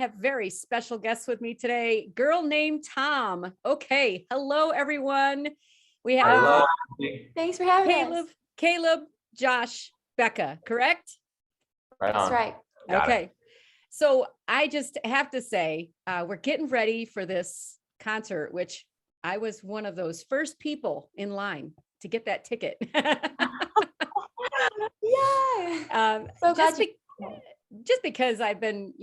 have very special guests with me today. Girl named Tom. Okay. Hello, everyone. We have Hello. Thanks for having us. Caleb, Josh, Becca, correct? Right That's on. right. Got Okay. So I just have to say, we're getting ready for this concert, which I was one of those first people in line to get that ticket. Yeah. So glad just because I've been,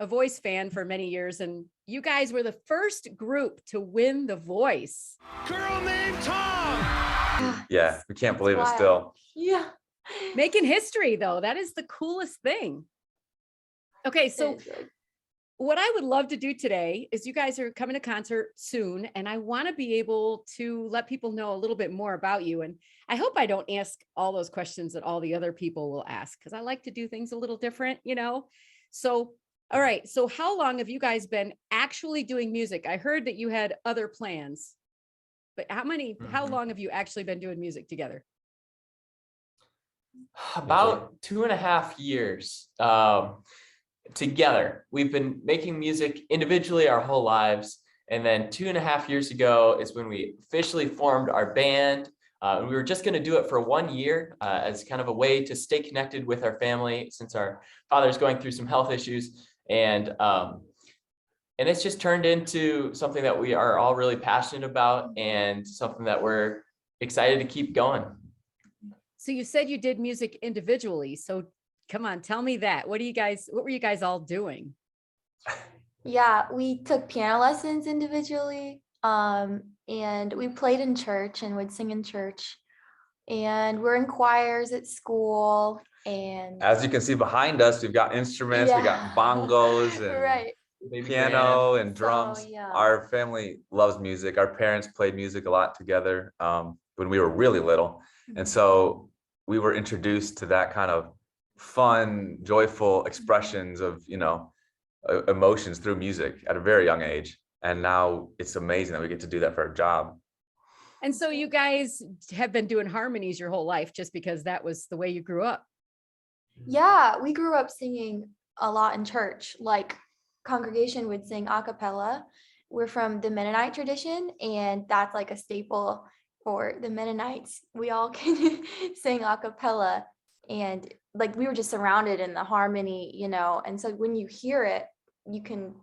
a Voice fan for many years, and you guys were the first group to win The Voice. Girl named Tom. Yeah, we can't believe it wild. still. Yeah. Making history, though. That is the coolest thing. Okay, so what I would love to do today is you guys are coming to concert soon, and I want to be able to let people know a little bit more about you. And I hope I don't ask all those questions that all the other people will ask, because I like to do things a little different, So, all right. So how long have you guys been actually doing music? I heard that you had other plans, but how long have you actually been doing music together? About 2.5 years together. We've been making music individually our whole lives. And then 2.5 years ago is when we officially formed our band. We were just going to do it for 1 year as kind of a way to stay connected with our family, since our father's going through some health issues. And it's just turned into something that we are all really passionate about, and something that we're excited to keep going. So you said you did music individually. So come on, tell me that. What were you guys all doing? Yeah, we took piano lessons individually. And we played in church and would sing in church. And we're in choirs at school. And As you can see behind us, we've got instruments, we got bongos and right. piano and drums. yeah. Our family loves music. Our parents played music a lot together when we were really little. And so we were introduced to that kind of fun, joyful expressions of, emotions through music at a very young age. And now it's amazing that we get to do that for a job. And so you guys have been doing harmonies your whole life just because that was the way you grew up. Yeah, we grew up singing a lot in church. Like, congregation would sing a cappella. We're from the Mennonite tradition, and that's like a staple for the Mennonites. We all can sing a cappella, and like we were just surrounded in the harmony, and so when you hear it, you can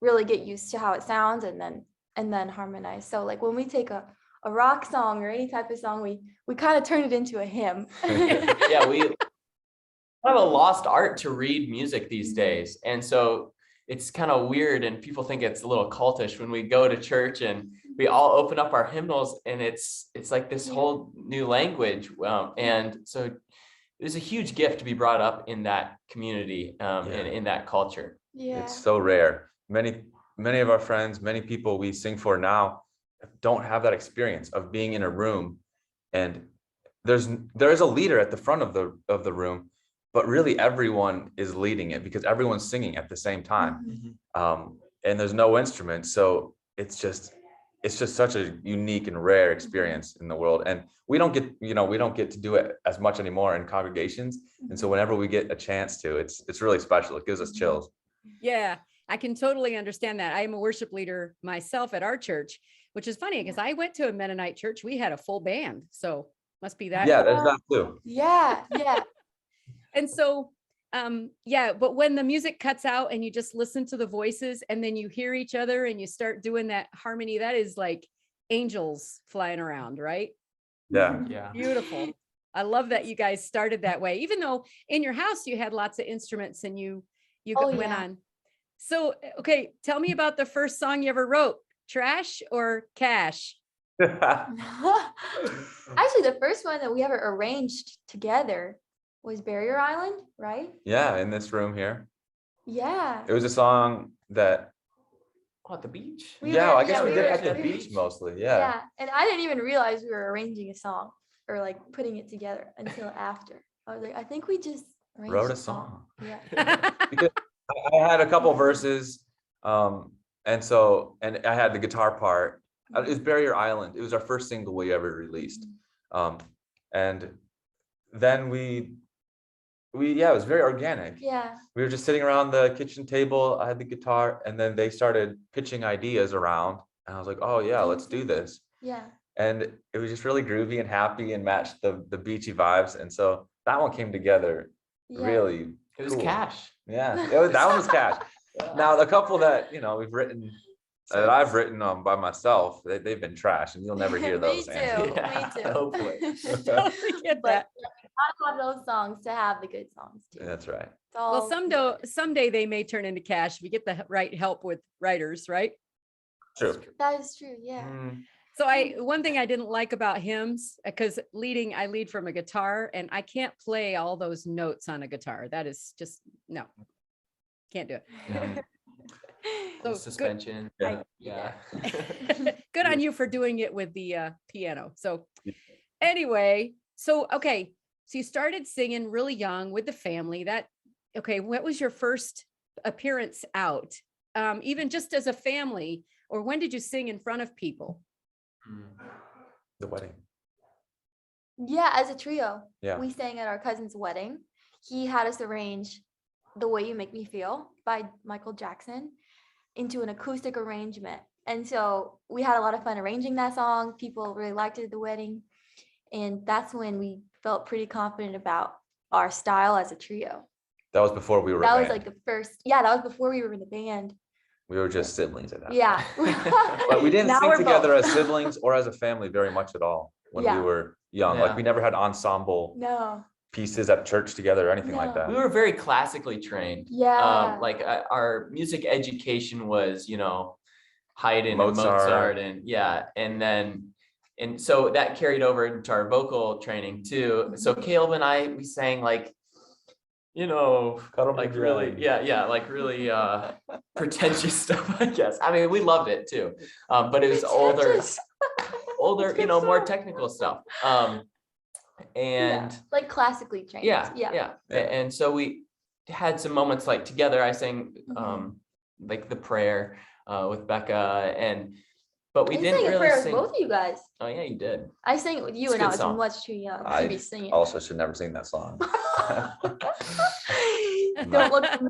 really get used to how it sounds and then harmonize. So like when we take a rock song or any type of song, we kind of turn it into a hymn. Yeah, we have a lost art to read music these days. And so it's kind of weird, and people think it's a little cultish when we go to church and we all open up our hymnals, and it's like this whole new language. And so it was a huge gift to be brought up in that community and in that culture. Yeah. It's so rare. Many of our friends, many people we sing for now don't have that experience of being in a room, and there is a leader at the front of the room, but really everyone is leading it because everyone's singing at the same time. And there's no instrument, so it's just such a unique and rare experience in the world. And we don't get to do it as much anymore in congregations. And so whenever we get a chance to, it's really special. It gives us chills. Yeah, I can totally understand that. I am a worship leader myself at our church, which is funny because I went to a Mennonite church. We had a full band, so must be that. Yeah, there's that too. Yeah. And so, but when the music cuts out and you just listen to the voices and then you hear each other and you start doing that harmony, that is like angels flying around, right? Yeah. Beautiful. I love that you guys started that way, even though in your house you had lots of instruments and you went on. So, okay, tell me about the first song you ever wrote, Trash or Cash? Actually, the first one that we ever arranged together was Barrier Island, right? Yeah, in this room here. Yeah. It was a song that At the beach? I guess we did it at the beach mostly. Yeah. And I didn't even realize we were arranging a song or like putting it together until after. I was like, I think we just wrote a song. Yeah. Because I had a couple verses, and I had the guitar part. It was Barrier Island. It was our first single we ever released. And then we it was very organic. Yeah. We were just sitting around the kitchen table. I had the guitar, and then they started pitching ideas around, and I was like, oh yeah, let's do this. Yeah. And it was just really groovy and happy and matched the beachy vibes. And so that one came together Yeah. really It was cool. cash. Yeah, that one was cash. Now the couple that we've written that I've written by myself, they've been trash, and you'll never hear those. Me Angie. too. Yeah, Me too. hopefully. Totally get that. But I have those songs to have the good songs too. That's right. It's all Well, someday they may turn into cash if you get the right help with writers, right? True. That is true. Yeah. So one thing I didn't like about hymns, because I lead from a guitar, and I can't play all those notes on a guitar. That is just, no, can't do it. Yeah. So Suspension. Yeah. Yeah. good on you for doing it with the piano. So anyway, okay. So you started singing really young with the family. What was your first appearance out? Even just as a family, or when did you sing in front of people? The wedding. Yeah, as a trio. Yeah. We sang at our cousin's wedding. He had us arrange The Way You Make Me Feel by Michael Jackson into an acoustic arrangement. And so we had a lot of fun arranging that song. People really liked it at the wedding. And that's when we felt pretty confident about our style as a trio. That was before we were. That a was band. like the first, that was before we were in the band. We were just siblings at that. Yeah. But we didn't Now sing we're together both. as siblings or as a family very much at all when Yeah. we were young. Yeah. Like we never had ensemble No. pieces at church together or anything like No. that. We were very classically trained. Yeah. Like our music education was, Haydn and Mozart. Mozart and so that carried over into our vocal training too. So Caleb and we sang like, Cuddle like Me really, Dry. like really pretentious stuff, I guess. I mean, we loved it too. But it was older, Good more song. technical stuff. Yeah, like classically trained. Yeah. And so we had some moments like together. I sang like the prayer with Becca, but we I didn't sang a really prayer with sing. both of you guys. Oh yeah, you did. I sang it with you It's a and I good was song. much too young I to be singing. also should never sing that song. Don't look at me.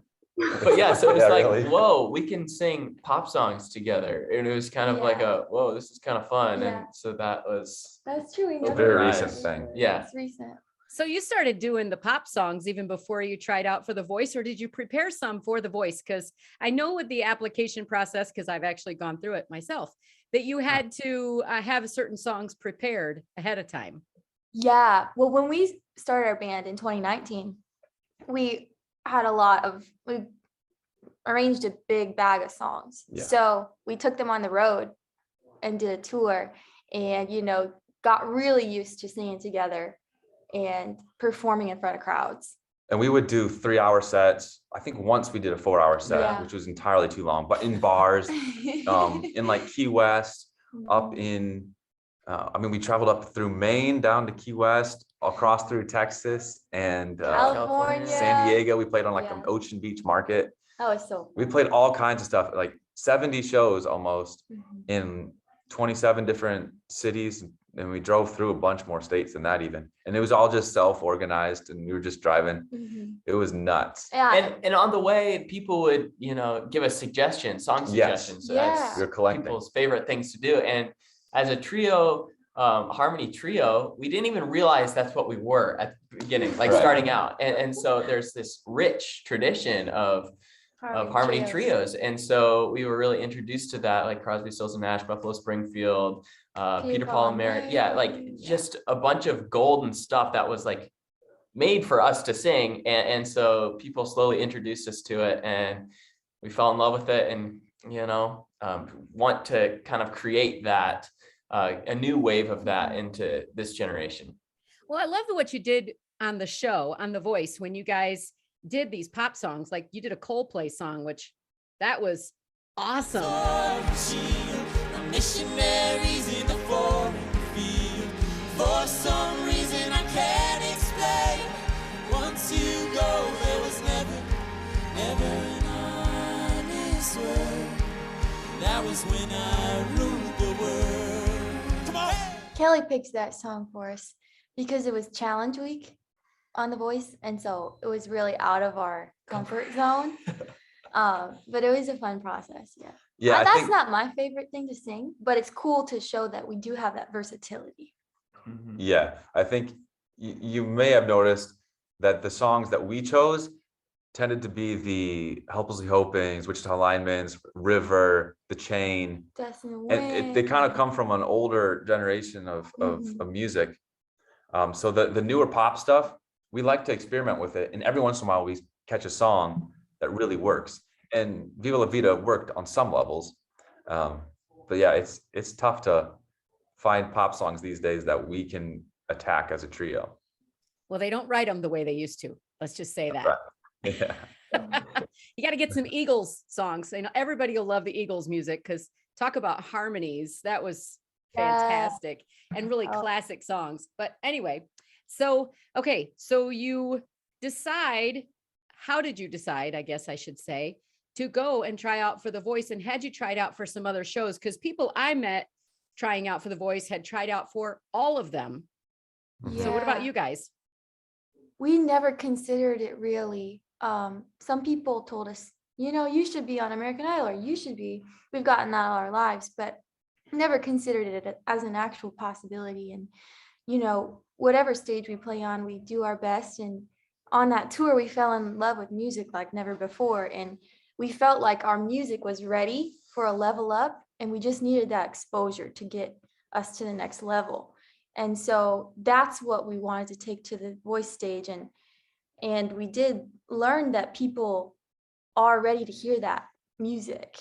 But yeah, so it was Yeah, like, really. whoa, we can sing pop songs together. And it was kind of like Yeah. whoa, this is kind of fun. Yeah. And so that was, That's true. We A never very realized recent it. thing. Yeah. It's recent. So you started doing the pop songs even before you tried out for The Voice, or did you prepare some for The Voice? Because I know with the application process, because I've actually gone through it myself, that you had to have certain songs prepared ahead of time. Yeah. Well, when we started our band in 2019, we arranged a big bag of songs. Yeah. So we took them on the road and did a tour and, got really used to singing together and performing in front of crowds. And we would do 3-hour sets. I think once we did a 4-hour set, Yeah. which was entirely too long, but in bars, in like Key West, up in, we traveled up through Maine, down to Key West, across through Texas and California. San Diego. We played on like Yeah. the Ocean Beach Market. That was so We fun. played all kinds of stuff, like 70 shows almost Mhm. in 27 different cities. And we drove through a bunch more states than that even. And it was all just self-organized and we were just driving. Mhm. It was nuts. Yeah. and on the way, people would, give us suggestions, song Yes. suggestions. Yeah. As We were collecting. people's favorite things to do. And as a trio, harmony trio, we didn't even realize that's what we were at the beginning, like Right. starting out. And so there's this rich tradition of harmony trios. And so we were really introduced to that, like Crosby, Stills and Nash, Buffalo Springfield, Peter, Paul and Mary. Yeah, like just a bunch of golden stuff that was like made for us to sing. And so people slowly introduced us to it and we fell in love with it and, want to kind of create that, a new wave of that into this generation. Well, I love what you did on the show, on The Voice, when you guys did these pop songs. Like you did a Coldplay song, which that was awesome. Missionaries in the foreign field. For some reason I can't explain. Once you go, there was never an honest word. That was when I ruled the world. Come on. Kelly picked that song for us because it was challenge week. on The Voice, and so it was really out of our comfort zone. But it was a fun process. Yeah. Yeah, I That's think not my favorite thing to sing, but it's cool to show that we do have that versatility. Mhm. Yeah, I think you may have noticed that the songs that we chose tended to be the Helplessly Hopings, Wichita Linemen's, River, The Chain, Dustin and they kind of Wayne. come from an older generation of Mhm. music. So the newer pop stuff, we like to experiment with it, and every once in a while we catch a song that really works. And Viva La Vida worked on some levels, but yeah, it's tough to find pop songs these days that we can attack as a trio. Well, they don't write them the way they used to. Let's just say that. Yeah. You got to get some Eagles songs. I know everybody will love the Eagles music because talk about harmonies. That was Yeah. fantastic and really Oh. classic songs. But anyway, so, okay. So you decide, how did you decide, I guess I should say, to go and try out for The Voice? And had you tried out for some other shows? Because people I met trying out for The Voice had tried out for all of them. So what about Yeah. you guys? We never considered it really. Some people told us, you should be on American Idol, or you should be. We've gotten that all our lives, but never considered it as an actual possibility. And, whatever stage we play on, we do our best. And on that tour, we fell in love with music like never before. And we felt like our music was ready for a level up, and we just needed that exposure to get us to the next level. And so that's what we wanted to take to the Voice stage. And we did learn that people are ready to hear that music,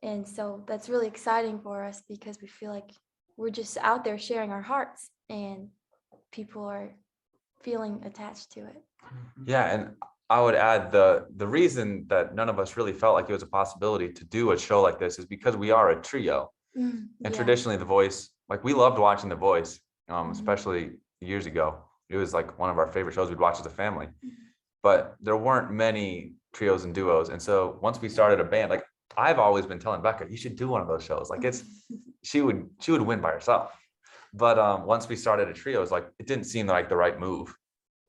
And so that's really exciting for us because we feel like we're just out there sharing our hearts, and people are feeling attached to it. Yeah, and I would add the reason that none of us really felt like it was a possibility to do a show like this is because we are a trio. And Yeah. traditionally The Voice, like we loved watching The Voice, Mhm. especially years ago. It was like one of our favorite shows we'd watch as a family. Mhm. But there weren't many trios and duos. And so once we started a band, like I've always been telling Becca, you should do one of those shows. Like she would win by herself. But once we started a trio, it's like it didn't seem like the right move.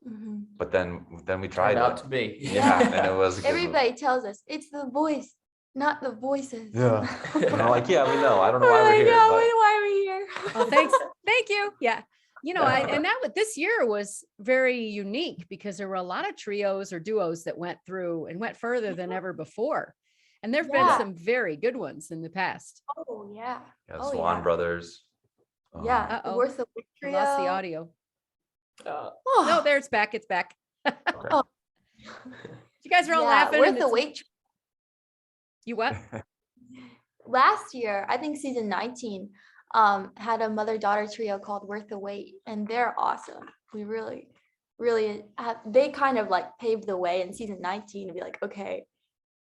Mhm. But then we tried Turned out it. to be. Yeah, and it was a good move. Everybody tells us it's The Voice, not the voices. Yeah. And I'm like, yeah, we know. I don't know why I we're here. know, but- why we're here. Oh, thanks. Thank you. Yeah. And this year was very unique because there were a lot of trios or duos that went through and went further than ever before. And there've been Yeah. some very good ones in the past. Oh yeah. Yeah, Oh, Swan yeah. Brothers. Yeah. Uh-oh. Worth the Wait I trio. lost the audio. Oh. No, there it's back. It's back. Oh. You guys are all Yeah, laughing. Worth and the it's- Wait. You what? Last year, I think season 19 had a mother-daughter trio called Worth the Wait, and they're awesome. We really they kind of like paved the way in season 19 to be like, okay.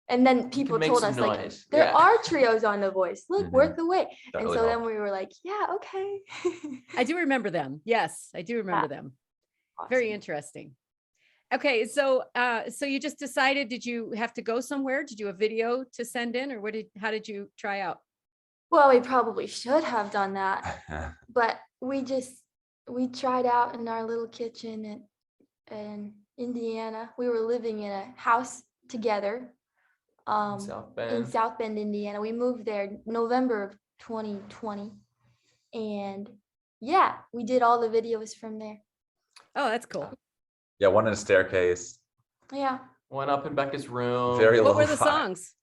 And then people make told some us like noise. there Yeah. are trios on The Voice. Look, Mhm. Worth the Wait. That And really so then helped. we were like, yeah, okay. I do remember them. Yes, I do remember them. Very Awesome. interesting. Okay, so you just decided, did you have to go somewhere? Did you have video to send in, or how did you try out? Well, we probably should have done that, but we tried out in our little kitchen in Indiana. We were living in a house together South in Bend. South Bend, Indiana. We moved there November of 2020, and yeah, we did all the videos from there. Oh, that's cool. Yeah, one in a staircase. Yeah, Went up in Becca's room. Very What were the lo-fi. songs?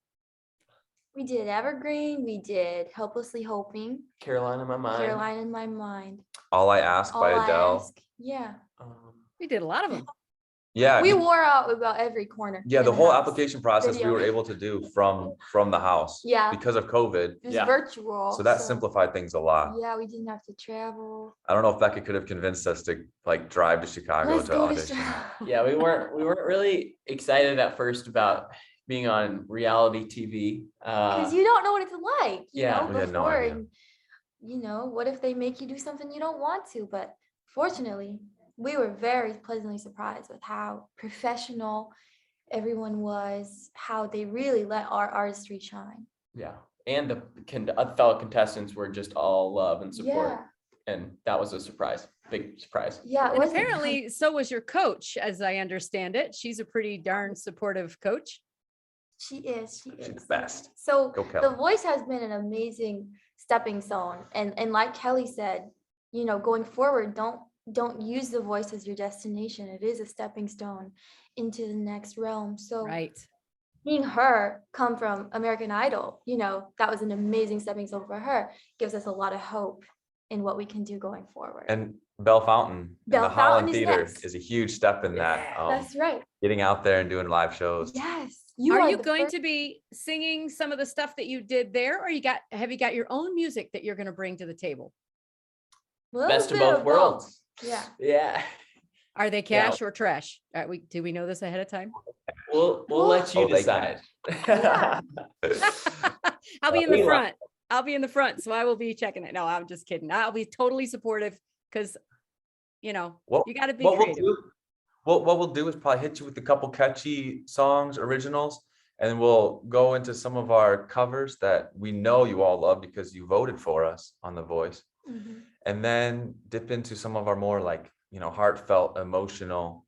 we did Evergreen. We did Helplessly Hoping, Caroline in my mind. Caroline in My Mind, All I Ask All by I Adele. Ask. Yeah, Um, We did a lot of them. Yeah. we wore out about every corner. Yeah, in the whole house. application process we Video. were able to do from the house. Yeah. Because of COVID. It was Yeah. virtual. So that simplified things a lot. Yeah, we didn't have to travel. I don't know if Becca could have convinced us to like drive to Chicago Let's to go to audition. yeah, we weren't really excited at first about being on reality TV. Because you don't know what it's like, Yeah. We had no before. idea. And, what if they make you do something you don't want to? But fortunately, we were very pleasantly surprised with how professional everyone was, how they really let our artistry shine. Yeah, and the fellow contestants were just all love and support. Yeah. And that was a surprise, big surprise. Yeah, it And wasn't apparently so was your coach, as I understand it. She's a pretty darn supportive coach. She is. She's the best. So Go The Kelly. Voice has been an amazing stepping stone. And like Kelly said, you know, going forward, don't use The Voice as your destination. It is a stepping stone into the next realm. So Right. seeing her come from American Idol, you know, that was an amazing stepping stone for her. Gives us a lot of hope in what we can do going forward. And Bellefontaine and the Bellefontaine Holland is Theater next. is a huge step in that. Yeah, That's right. Getting out there and doing live shows. Yes. Are you the going first- to be singing some of the stuff that you did there, or have you got your own music that you're going to bring to the table? Little Best of bit both worlds. Yeah. Yeah. Are they Yeah. cash or trash? Do we know this ahead of time? We'll Well- let you Oh, they decide. Yeah. I'll be in the we love- front. I'll be in the front, so I will be checking it. No, I'm just kidding. I'll be totally supportive because, you know, What- you got to be What we'll creative. do, what we'll do is probably hit you with a couple catchy songs, originals, and then we'll go into some of our covers that we know you all love because you voted for us on The Voice. Mhm. And then dip into some of our more like, heartfelt, emotional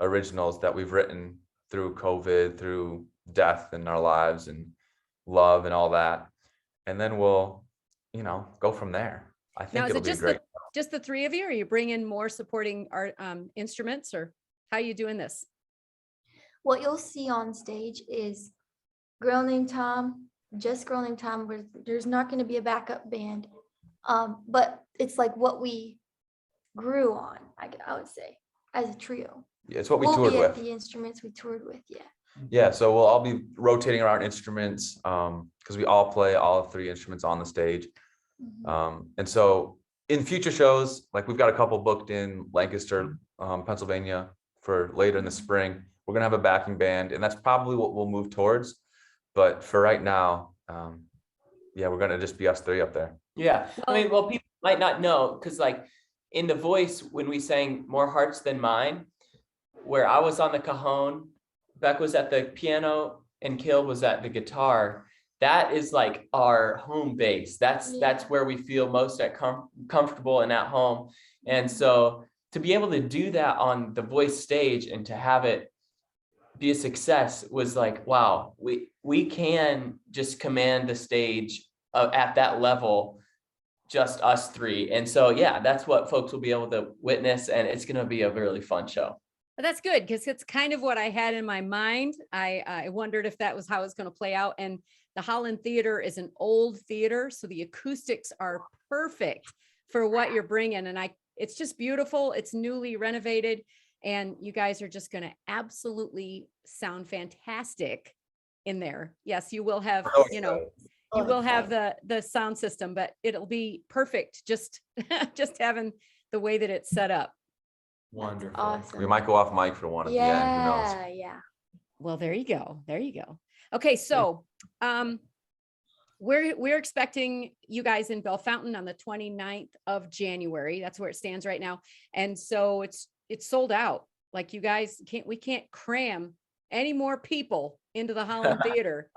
originals that we've written through COVID, through death in our lives and love and all that. And then we'll, go from there. I Now, think is it'll it be just great. just the three of you? Or are you bringing more supporting art instruments, or how are you doing this? What you'll see on stage is Girl Named Tom, just Girl Named Tom, where there's not going to be a backup band. But it's like what we grew on, I would say, as a trio. Yeah, it's what we We'll toured be at with. the instruments we toured with, yeah. Yeah, so we'll all be rotating around instruments because we all play all three instruments on the stage. Mhm. And so in future shows, like we've got a couple booked in Lancaster, Pennsylvania for later in the spring. We're gonna have a backing band, and that's probably what we'll move towards. But for right now, yeah, we're gonna just be us three up there. Yeah. Well, people might not know because like in The Voice, when we sang More Hearts Than Mine, where I was on the cajon, Beck was at the piano and Kill was at the guitar. That is like our home base. That's where we feel most comfortable and at home. And so to be able to do that on The Voice stage and to have it be a success was like, wow, we can just command the stage at that level, just us three. And so, yeah, that's what folks will be able to witness. And it's going to be a really fun show. But that's good because it's kind of what I had in my mind. I wondered if that was how it's going to play out. And the Holland Theater is an old theater, so the acoustics are perfect for what you're bringing. And it's just beautiful. It's newly renovated, and you guys are just going to absolutely sound fantastic in there. Yes, you will have, you will have the sound system, but it'll be perfect. Just having the way that it's set up. Wonderful. Awesome. We might go off mic for one at the end. Who knows? Yeah. Well, there you go. There you go. Okay, so we're expecting you guys in Bellefontaine on the 29th of January. That's where it stands right now. And so it's sold out. Like you guys we can't cram any more people into the Holland Theater.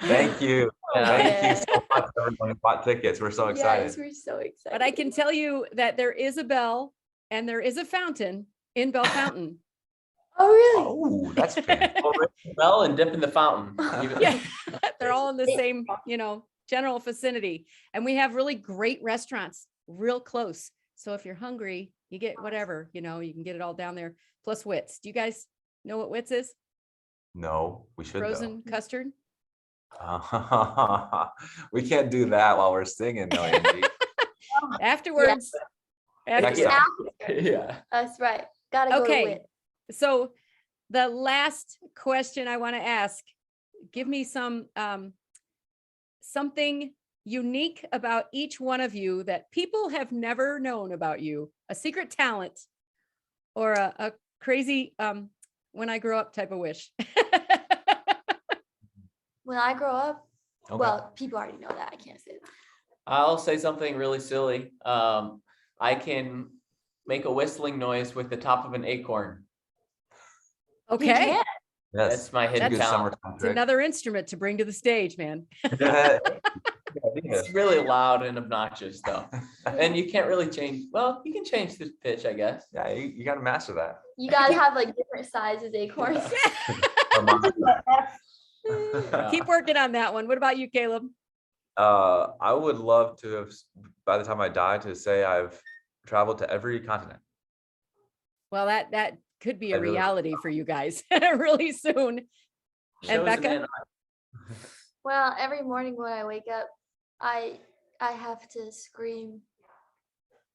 Thank you. Thank you so much, everyone who bought tickets. We're so excited. Yes, we're so excited. But I can tell you that there is a bell and there is a fountain in Bellefontaine. Oh, really? Oh, that's painful. Well, and dip in the fountain. Yeah, they're all in the same, general vicinity. And we have really great restaurants real close. So if you're hungry, you get whatever, you can get it all down there. Plus Wits. Do you guys know what Wits is? No, we should Frozen custard? though. We can't do that while we're singing, though, Angie. Afterwards. Next Afterwards. time. Yeah. That's right. Gotta go to Okay. Wit. So the last question I want to ask, give me something unique about each one of you that people have never known about you, a secret talent or a crazy when I grow up type of wish. When I grow up, Okay. well, people already know that. I can't say that. I'll say something really silly. I can make a whistling noise with the top of an acorn. You Okay. can. Yes. That's my hidden Good talent. summertime It's trick. another instrument to bring to the stage, man. It's really loud and obnoxious though. And you can't really change, well, you can change the pitch, I guess. Yeah, you got to master that. You guys have like different sizes acorns. Yeah. Keep working on that one. What about you, Caleb? I would love to have, by the time I die, to say I've traveled to every continent. Well, that could be I a really- reality for you guys really soon. And Shows Becca? Well, every morning when I wake up, I have to scream.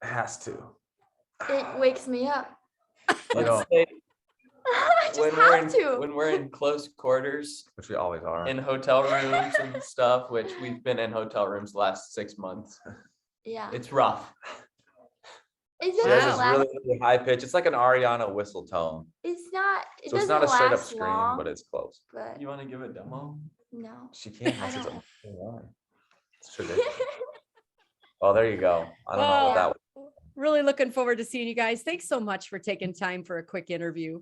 It has to. It wakes me up. You know, Let's say I just when we're have to. when we're in close quarters which we always are. in hotel rooms and stuff, which we've been in hotel rooms the last 6 months. Yeah. It's rough. It She has doesn't this last. really, really high pitch. It's like an Ariana whistle tone. It's not. It So it's doesn't not a straight up last scream, long, but it's close. but You want to give a demo? no. She can't. I That's don't its know. own line. It's tradition. Oh, there you go. I don't know what that was. Really looking forward to seeing you guys. Thanks so much for taking time for a quick interview.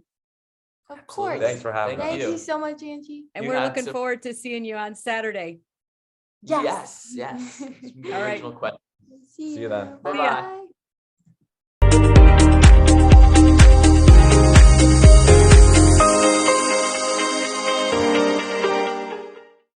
Of Absolutely. course. Thanks for having Thank us. Thank you. you so much, Angie. And You we're had looking some- forward to seeing you on Saturday. Yes. Yes. All The right. original question. See you then. Bye-bye. Bye.